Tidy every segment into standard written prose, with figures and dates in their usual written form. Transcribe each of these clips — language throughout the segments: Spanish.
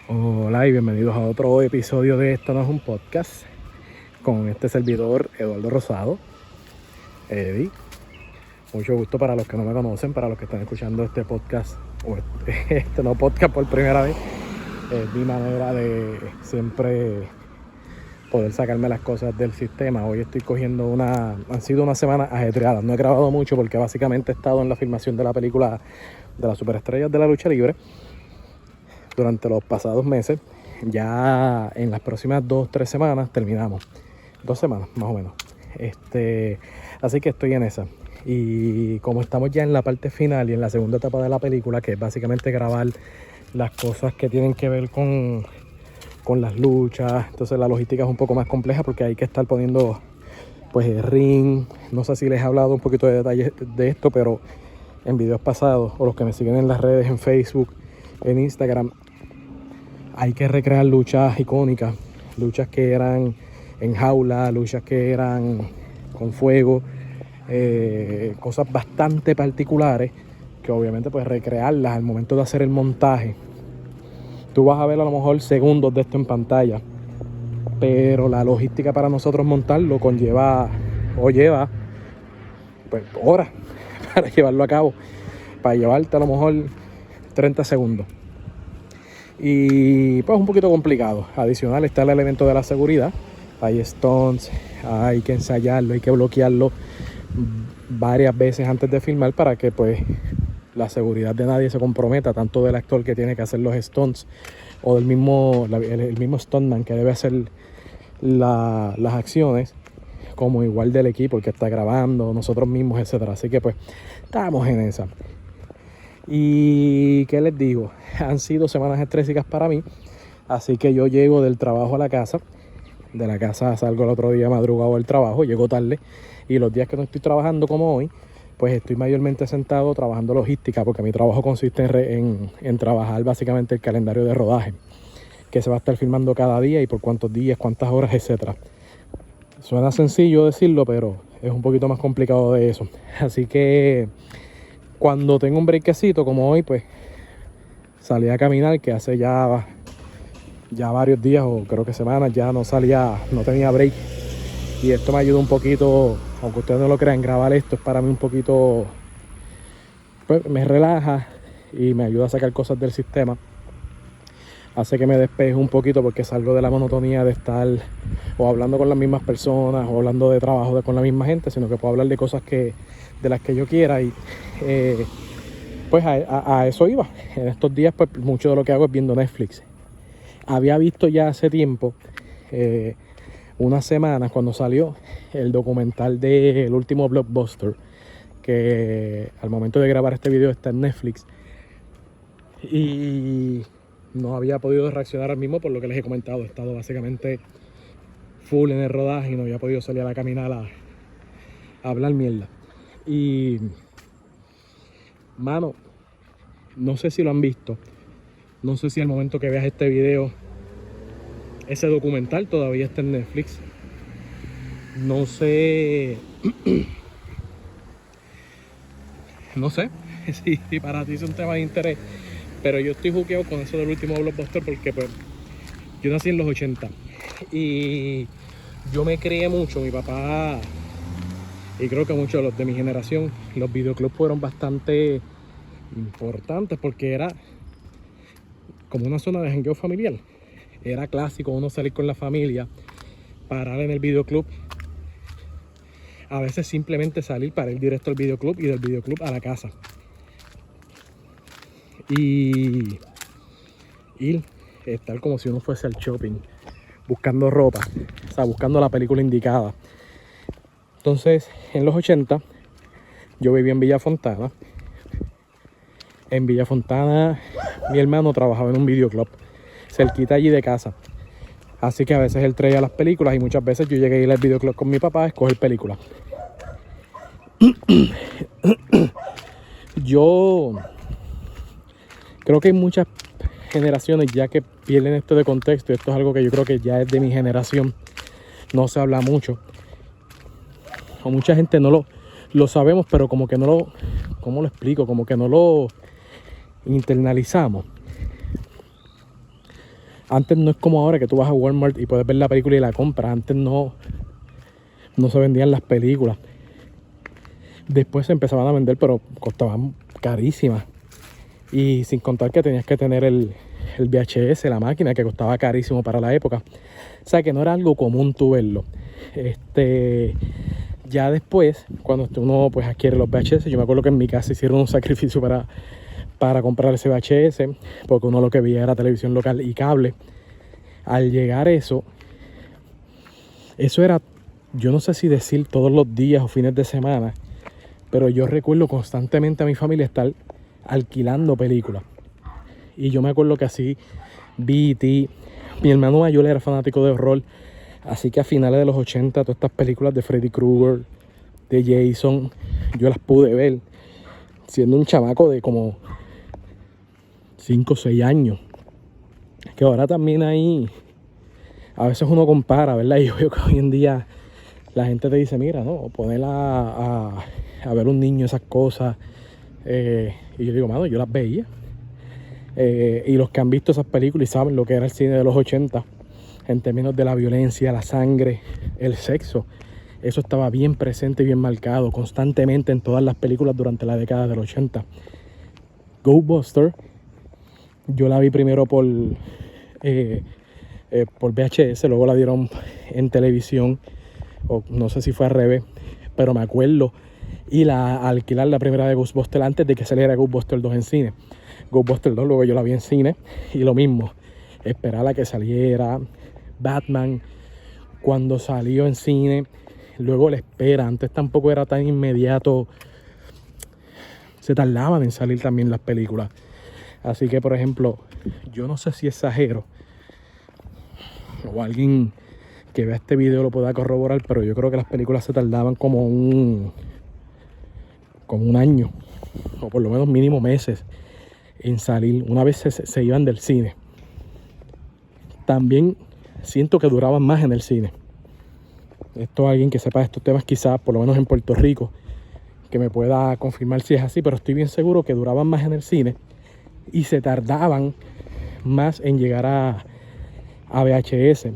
Hola y bienvenidos a otro episodio de Esto No Es Un Podcast con este servidor Eduardo Rosado, Eddie. Mucho gusto para los que no me conocen, para los que están escuchando este podcast o este no podcast por primera vez. Es mi manera de siempre poder sacarme las cosas del sistema. Hoy estoy cogiendo han sido unas semanas ajetreadas. No he grabado mucho porque básicamente he estado en la filmación de la película de las superestrellas de la lucha libre durante los pasados meses. Ya en las próximas 2-3 semanas terminamos. 2 semanas más o menos. Así que estoy en esa. Y como estamos ya en la parte final y en la segunda etapa de la película, que es básicamente grabar las cosas que tienen que ver con las luchas, entonces la logística es un poco más compleja porque hay que estar poniendo pues el ring. No sé si les he hablado un poquito de detalles de esto, pero en videos pasados, o los que me siguen en las redes, en Facebook, en Instagram, hay que recrear luchas icónicas, luchas que eran en jaula, luchas que eran con fuego, cosas bastante particulares que obviamente pues recrearlas al momento de hacer el montaje. Tú vas a ver a lo mejor segundos de esto en pantalla, pero la logística para nosotros montarlo lleva pues horas para llevarlo a cabo, para llevarte a lo mejor 30 segundos. Y pues un poquito complicado. Adicional está el elemento de la seguridad. Hay stunts, hay que ensayarlo, hay que bloquearlo varias veces antes de filmar para que pues la seguridad de nadie se comprometa, tanto del actor que tiene que hacer los stunts o del mismo el mismo stuntman que debe hacer las acciones, como igual del equipo, el que está grabando, nosotros mismos, etcétera. Así que pues estamos en esa. Y ¿qué les digo? Han sido semanas estrésicas para mí, así que yo llego del trabajo a la casa. De la casa salgo el otro día madrugado del trabajo, llego tarde, y los días que no estoy trabajando como hoy, pues estoy mayormente sentado trabajando logística, porque mi trabajo consiste en trabajar básicamente el calendario de rodaje, que se va a estar filmando cada día y por cuántos días, cuántas horas, etcétera. Suena sencillo decirlo, pero es un poquito más complicado de eso. Así que cuando tengo un breakcito como hoy, pues salí a caminar, que hace ya varios días o creo que semanas ya no tenía break. Y esto me ayuda un poquito, aunque ustedes no lo crean, grabar esto es para mí un poquito, pues me relaja y me ayuda a sacar cosas del sistema. Hace que me despeje un poquito porque salgo de la monotonía de estar o hablando con las mismas personas o hablando de trabajo con la misma gente, sino que puedo hablar de cosas de las que yo quiera. Y pues a eso iba. En estos días pues mucho de lo que hago es viendo Netflix. Había visto ya hace tiempo, unas semanas, cuando salió el documental del último Blockbuster, que al momento de grabar este video está en Netflix, y no había podido reaccionar al mismo por lo que les he comentado. He estado básicamente full en el rodaje y no había podido salir a la caminar a hablar mierda. Y mano, no sé si lo han visto, no sé si al momento que veas este video ese documental todavía está en Netflix. No sé no sé si para ti es un tema de interés, pero yo estoy juqueado con eso del último Blockbuster porque pues yo nací en los 80 y yo me crié mucho. Mi papá, y creo que muchos de los de mi generación, los videoclubs fueron bastante importantes porque era como una zona de jangueo familiar. Era clásico uno salir con la familia, parar en el videoclub, a veces simplemente salir para ir directo al videoclub y del videoclub a la casa. Y ir, estar como si uno fuese al shopping, buscando ropa, o sea, buscando la película indicada. Entonces, en los 80, yo vivía en Villa Fontana. En Villa Fontana, mi hermano trabajaba en un videoclub, cerquita allí de casa. Así que a veces él traía las películas y muchas veces yo llegué a ir al videoclub con mi papá a escoger películas. Yo creo que hay muchas generaciones ya que pierden esto de contexto, y esto es algo que yo creo que ya es de mi generación. No se habla mucho, o mucha gente no lo sabemos, pero como que no lo, ¿cómo lo explico? Como que no lo internalizamos. Antes no es como ahora que tú vas a Walmart y puedes ver la película y la compras. Antes no se vendían las películas. Después se empezaban a vender, pero costaban carísimas. Y sin contar que tenías que tener el VHS, la máquina, que costaba carísimo para la época. O sea que no era algo común tú verlo. Ya después, cuando uno pues adquiere los VHS, yo me acuerdo que en mi casa hicieron un sacrificio para comprar ese VHS, porque uno lo que veía era televisión local y cable. Al llegar eso era, yo no sé si decir todos los días o fines de semana, pero yo recuerdo constantemente a mi familia estar alquilando películas. Y yo me acuerdo que así B.T., mi hermano mayor era fanático de horror, así que a finales de los 80 todas estas películas de Freddy Krueger, de Jason, yo las pude ver siendo un chamaco de como 5 o 6 años. Que ahora también ahí a veces uno compara, ¿verdad? Y yo veo que hoy en día la gente te dice, mira, no, ponerla a ver un niño esas cosas. Y yo digo, mano, yo las veía. Y los que han visto esas películas y saben lo que era el cine de los 80 en términos de la violencia, la sangre, el sexo, eso estaba bien presente y bien marcado constantemente en todas las películas durante la década del 80. Ghostbusters, yo la vi primero por VHS, luego la dieron en televisión, o no sé si fue al revés, pero me acuerdo y alquilar la primera de Ghostbusters antes de que saliera Ghostbusters 2 en cine. Ghostbusters 2 luego yo la vi en cine y lo mismo, esperar a que saliera. Batman, cuando salió en cine, luego la espera, antes tampoco era tan inmediato, se tardaban en salir también las películas. Así que, por ejemplo, yo no sé si exagero o alguien que vea este video lo pueda corroborar, pero yo creo que las películas se tardaban como un año, o por lo menos mínimo meses en salir, una vez se iban del cine. También siento que duraban más en el cine. Esto alguien que sepa de estos temas quizás, por lo menos en Puerto Rico, que me pueda confirmar si es así, pero estoy bien seguro que duraban más en el cine y se tardaban más en llegar a VHS.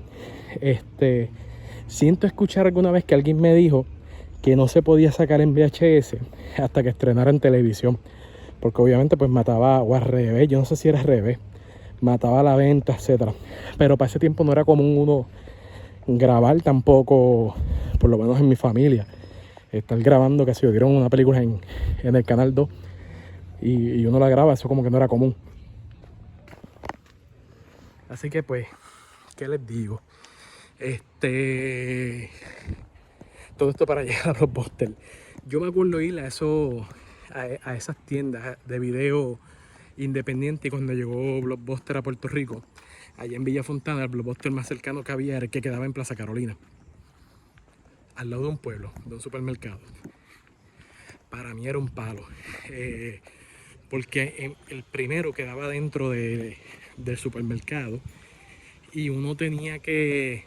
Siento escuchar alguna vez que alguien me dijo que no se podía sacar en VHS hasta que estrenara en televisión, porque obviamente pues mataba, o al revés, yo no sé si era al revés, mataba la venta, etcétera. Pero para ese tiempo no era común uno grabar tampoco, por lo menos en mi familia, estar grabando que si dieron una película en el canal 2 y uno la graba, eso como que no era común. Así que pues, ¿qué les digo? Todo esto para llegar a Blockbuster. Yo me acuerdo ir a esas tiendas de video independiente cuando llegó Blockbuster a Puerto Rico. Allá en Villa Fontana, el Blockbuster más cercano que había era el que quedaba en Plaza Carolina, al lado de un pueblo, de un supermercado. Para mí era un palo, porque el primero quedaba dentro del supermercado y uno tenía que,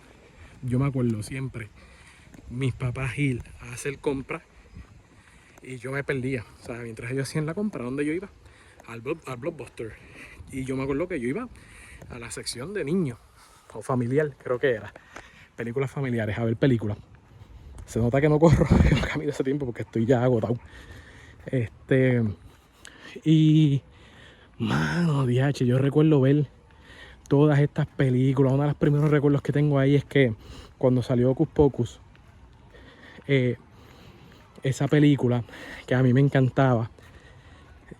yo me acuerdo siempre, mis papás ir a hacer compras y yo me perdía. O sea, mientras ellos hacían la compra, ¿dónde yo iba? Al Blockbuster. Y yo me acuerdo que yo iba a la sección de niños o familiar, creo que era, películas familiares, a ver películas. Se nota que no corro, que no camino ese tiempo porque estoy ya agotado. Y mano, DH, yo recuerdo ver todas estas películas. Uno de los primeros recuerdos que tengo ahí es que cuando salió Hocus Pocus, esa película que a mí me encantaba,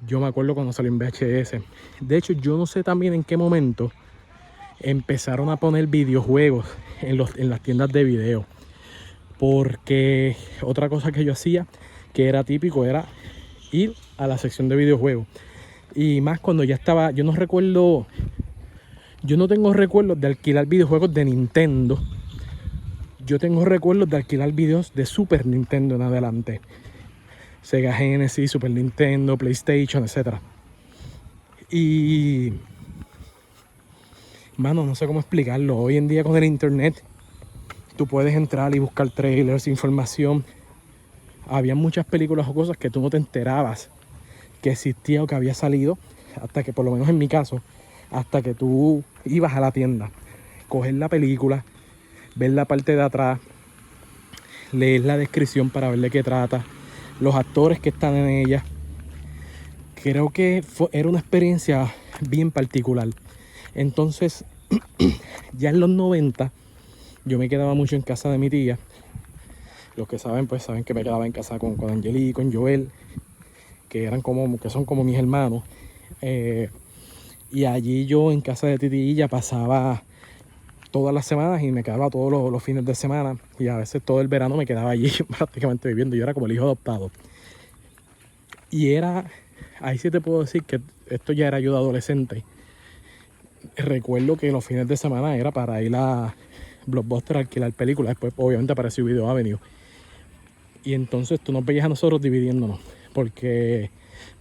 yo me acuerdo cuando salió en VHS. De hecho, yo no sé también en qué momento empezaron a poner videojuegos en las tiendas de video. Porque otra cosa que yo hacía, que era típico, era ir a la sección de videojuegos. Y más cuando ya estaba, yo no tengo recuerdos de alquilar videojuegos de Nintendo. Yo tengo recuerdos de alquilar videos de Super Nintendo en adelante. Sega Genesis, Super Nintendo, PlayStation, etc. Y mano, no sé cómo explicarlo. Hoy en día con el internet tú puedes entrar y buscar trailers, información. Había muchas películas o cosas que tú no te enterabas que existía o que había salido, hasta que, por lo menos en mi caso, hasta que tú ibas a la tienda, coger la película, ver la parte de atrás, leer la descripción para ver de qué trata, los actores que están en ella. Creo que era una experiencia bien particular. Entonces, ya en los 90, yo me quedaba mucho en casa de mi tía. Los que saben, pues saben que me quedaba en casa con Angeli y con Joel, que son como mis hermanos. Y allí yo en casa de Titilla pasaba todas las semanas y me quedaba todos los fines de semana. Y a veces todo el verano me quedaba allí prácticamente viviendo. Yo era como el hijo adoptado. Y ahí sí te puedo decir que esto ya era yo de adolescente. Recuerdo que los fines de semana era para ir a Blockbuster a alquilar películas. Después obviamente apareció Video Avenue. Y entonces tú nos veías a nosotros dividiéndonos. Porque,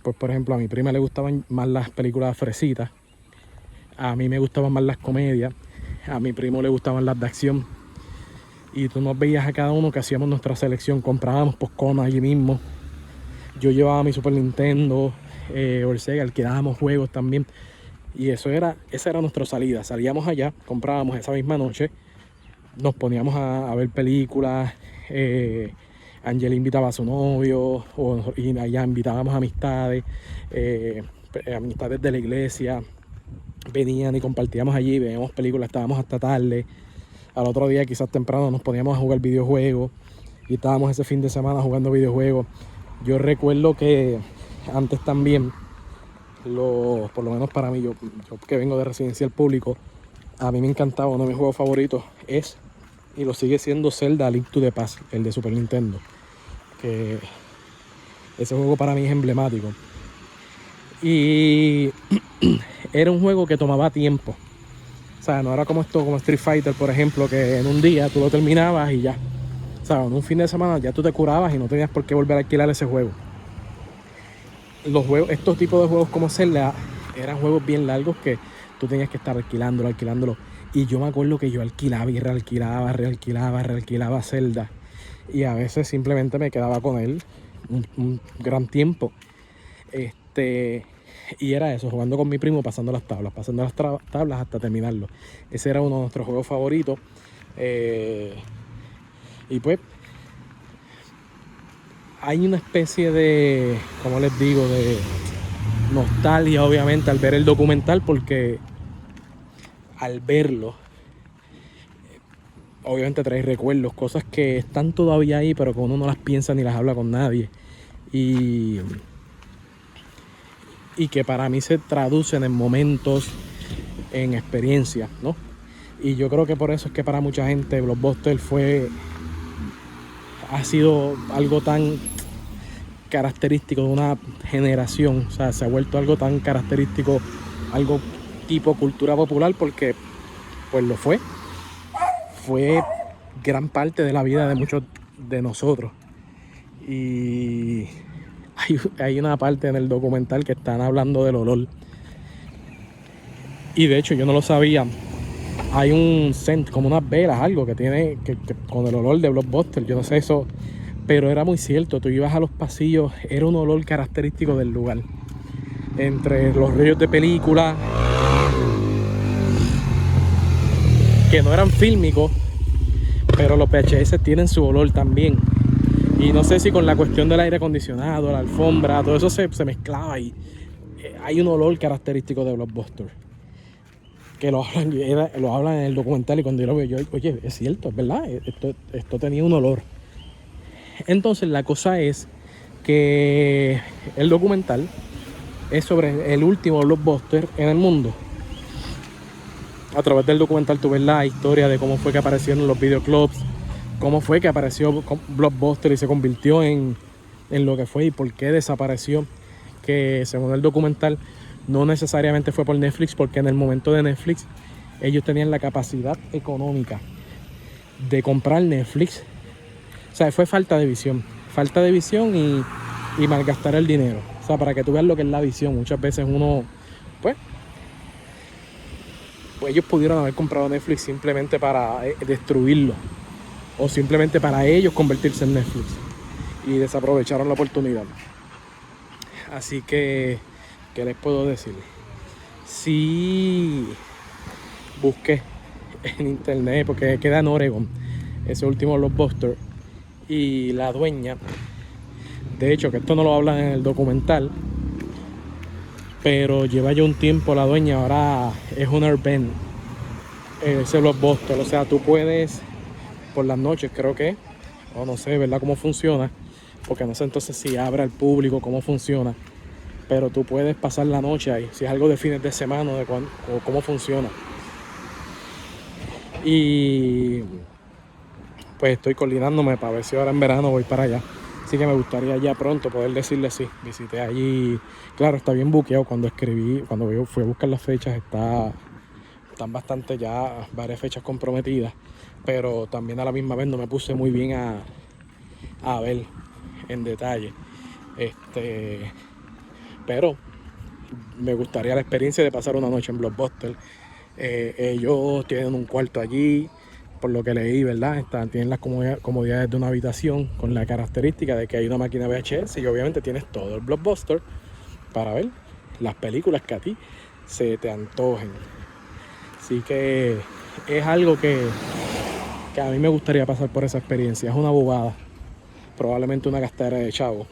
pues por ejemplo, a mi prima le gustaban más las películas fresitas. A mí me gustaban más las comedias. A mi primo le gustaban las de acción. Y tú nos veías a cada uno que hacíamos nuestra selección. Comprábamos popcorn allí mismo. Yo llevaba mi Super Nintendo o el Sega, alquilábamos juegos también. Y esa era nuestra salida. Salíamos allá, comprábamos esa misma noche. Nos poníamos a ver películas. Angel invitaba a su novio. Y allá invitábamos amistades. Amistades de la iglesia. Venían y compartíamos allí, veíamos películas, estábamos hasta tarde. Al otro día quizás temprano nos poníamos a jugar videojuegos y estábamos ese fin de semana jugando videojuegos. Yo recuerdo que antes también, por lo menos para mí, yo que vengo de residencial público, a mí me encantaba, uno de mis juegos favoritos es, y lo sigue siendo, Zelda Link to the Past, el de Super Nintendo, que ese juego para mí es emblemático. Y era un juego que tomaba tiempo. O sea, no era como Street Fighter, por ejemplo, que en un día tú lo terminabas y ya. O sea, en un fin de semana ya tú te curabas y no tenías por qué volver a alquilar ese juego. Estos tipos de juegos como Zelda eran juegos bien largos que tú tenías que estar alquilándolo. Y yo me acuerdo que yo alquilaba y realquilaba Zelda. Y a veces simplemente me quedaba con él un gran tiempo. Y era eso, jugando con mi primo, pasando las tablas hasta terminarlo. Ese era uno de nuestros juegos favoritos. Y pues hay una especie de, como les digo, de nostalgia obviamente al ver el documental, porque al verlo obviamente trae recuerdos, cosas que están todavía ahí pero que uno no las piensa ni las habla con nadie. Y que para mí se traducen en momentos, en experiencias, ¿no? Y yo creo que por eso es que para mucha gente Blockbuster ha sido algo tan característico de una generación. O sea, se ha vuelto algo tan característico, algo tipo cultura popular, porque pues lo fue gran parte de la vida de muchos de nosotros. Y hay una parte en el documental que están hablando del olor. Y de hecho yo no lo sabía. Hay un scent, como unas velas, algo que tiene que con el olor de Blockbuster. Yo no sé eso, pero era muy cierto. Tú ibas a los pasillos, era un olor característico del lugar. Entre los rollos de película, que no eran fílmicos, pero los VHS tienen su olor también. Y no sé si con la cuestión del aire acondicionado, la alfombra, todo eso se mezclaba y hay un olor característico de Blockbuster que lo hablan en el documental, y cuando yo lo veo, oye, es cierto, es verdad, esto tenía un olor. Entonces la cosa es que el documental es sobre el último Blockbuster en el mundo. A través del documental tú ves la historia de cómo fue que aparecieron los videoclubs, cómo fue que apareció Blockbuster y se convirtió en lo que fue y por qué desapareció. Que según el documental no necesariamente fue por Netflix, porque en el momento de Netflix ellos tenían la capacidad económica de comprar Netflix. O sea, fue falta de visión y malgastar el dinero. O sea, para que tú veas lo que es la visión. Muchas veces uno, pues ellos pudieron haber comprado Netflix simplemente para destruirlo, o simplemente para ellos convertirse en Netflix, y desaprovecharon la oportunidad. Así que, ¿qué les puedo decir? Sí, busqué en internet, porque queda en Oregon, ese último Blockbuster. Y la dueña, de hecho, que esto no lo hablan en el documental, pero lleva ya un tiempo la dueña, ahora es un Airbnb, ese Blockbuster. O sea, tú puedes por las noches, creo que, o no sé, ¿verdad? Cómo funciona, porque no sé entonces si abre al público, cómo funciona, pero tú puedes pasar la noche ahí, si es algo de fines de semana o cómo funciona. Y pues estoy coordinándome para ver si ahora en verano voy para allá. Así que me gustaría ya pronto poder decirle sí. Visité allí, claro, está bien buqueado. Cuando fui a buscar las fechas, están bastante ya varias fechas comprometidas, pero también a la misma vez no me puse muy bien a ver en detalle. Pero me gustaría la experiencia de pasar una noche en Blockbuster. Ellos tienen un cuarto allí, por lo que leí, ¿verdad? Tienen las comodidades de una habitación, con la característica de que hay una máquina VHS y obviamente tienes todo el Blockbuster para ver las películas que a ti se te antojen. Así que es algo que a mí me gustaría pasar por esa experiencia. Es una bobada, probablemente una gastadera de chavo.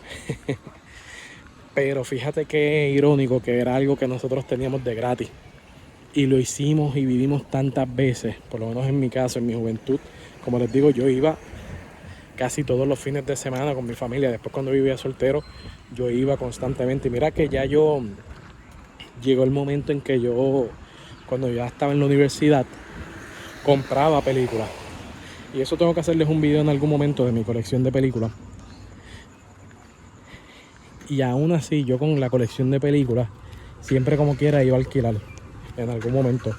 Pero fíjate qué irónico que era algo que nosotros teníamos de gratis. Y lo hicimos y vivimos tantas veces, por lo menos en mi caso, en mi juventud. Como les digo, yo iba casi todos los fines de semana con mi familia. Después, cuando vivía soltero, yo iba constantemente. Y mira que ya llegó el momento en que yo, cuando ya estaba en la universidad, compraba películas. Y eso tengo que hacerles un video en algún momento de mi colección de películas. Y aún así, yo con la colección de películas, siempre como quiera iba a alquilar en algún momento,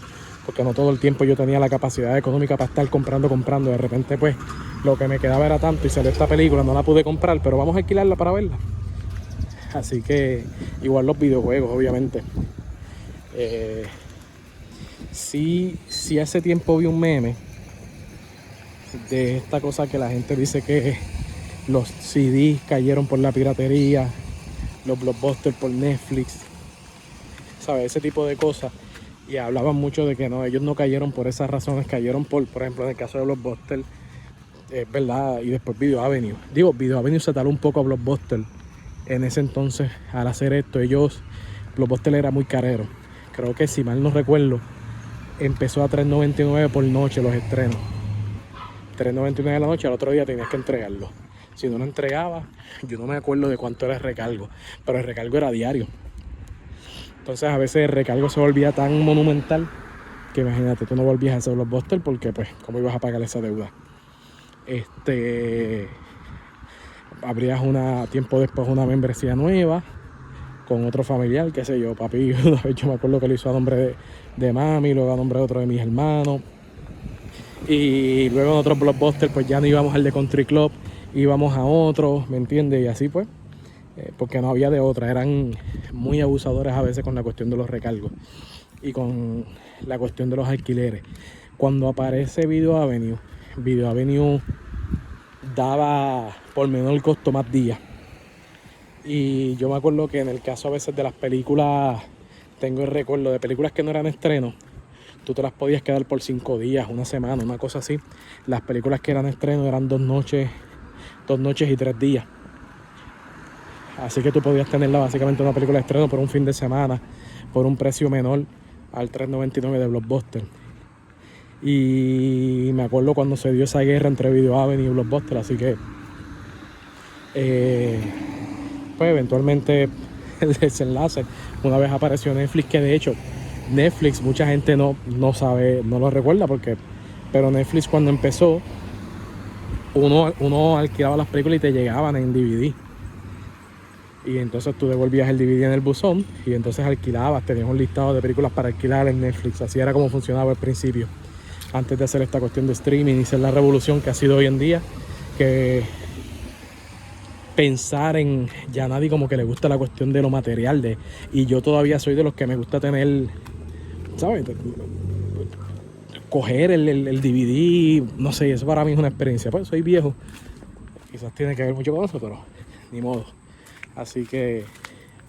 porque no todo el tiempo yo tenía la capacidad económica para estar comprando. De repente pues lo que me quedaba era tanto y salió esta película, no la pude comprar, pero vamos a alquilarla para verla. Así que igual los videojuegos, obviamente. Sí, hace tiempo vi un meme de esta cosa que la gente dice que los CDs cayeron por la piratería, los Blockbusters por Netflix, ¿sabes? Ese tipo de cosas. Y hablaban mucho de que no, ellos no cayeron por esas razones, cayeron por ejemplo, en el caso de Blockbuster, es verdad, y después Video Avenue. Video Avenue se taló un poco a Blockbuster en ese entonces al hacer esto. Blockbuster era muy carero. Creo que, si mal no recuerdo, empezó a $3.99 por noche los estrenos. $3.99 de la noche, al otro día tenías que entregarlo. Si no lo entregabas, yo no me acuerdo de cuánto era el recargo, pero el recargo era diario. Entonces a veces el recargo se volvía tan monumental que imagínate, tú no volvías a hacer Blockbuster porque pues, ¿cómo ibas a pagar esa deuda? Abrías tiempo después una membresía nueva con otro familiar, qué sé yo, papi. Una vez yo me acuerdo que lo hizo a nombre de mami, luego a nombre de otro de mis hermanos. Y luego en otros Blockbuster pues ya no íbamos al de Country Club, íbamos a otro, ¿me entiendes? Y así pues, porque no había de otra. Eran muy abusadores a veces con la cuestión de los recargos y con la cuestión de los alquileres. Cuando aparece Video Avenue daba por menor costo más días. Y yo me acuerdo que en el caso a veces de las películas, tengo el recuerdo de películas que no eran estrenos, tú te las podías quedar por 5 días, una semana, una cosa así. Las películas que eran estrenos eran 2 noches y 3 días. Así que tú podías tenerla básicamente una película de estreno por un fin de semana, por un precio menor al $3.99 de Blockbuster. Y me acuerdo cuando se dio esa guerra entre Video Avenue y Blockbuster, así que pues eventualmente el desenlace, una vez apareció Netflix, que de hecho Netflix mucha gente no sabe, no lo recuerda, pero Netflix cuando empezó, uno alquilaba las películas y te llegaban en DVD. Y entonces tú devolvías el DVD en el buzón y entonces alquilabas, tenías un listado de películas para alquilar en Netflix. Así era como funcionaba al principio, antes de hacer esta cuestión de streaming y ser la revolución que ha sido hoy en día, que pensar en, ya nadie como que le gusta la cuestión de lo material, y yo todavía soy de los que me gusta tener, ¿sabes? Coger el DVD, no sé, eso para mí es una experiencia. Pues soy viejo, quizás tiene que ver mucho con eso, pero ni modo. Así que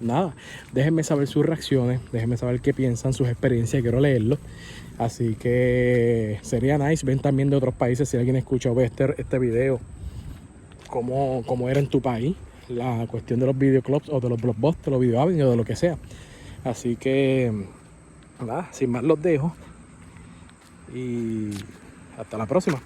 nada, déjenme saber sus reacciones, déjenme saber qué piensan, sus experiencias, quiero leerlo. Así que sería nice, ven también de otros países, si alguien escucha o ve este video, cómo era en tu país la cuestión de los videoclubs o de los blockbusters, los video avenues o de lo que sea. Así que nada, sin más los dejo y hasta la próxima.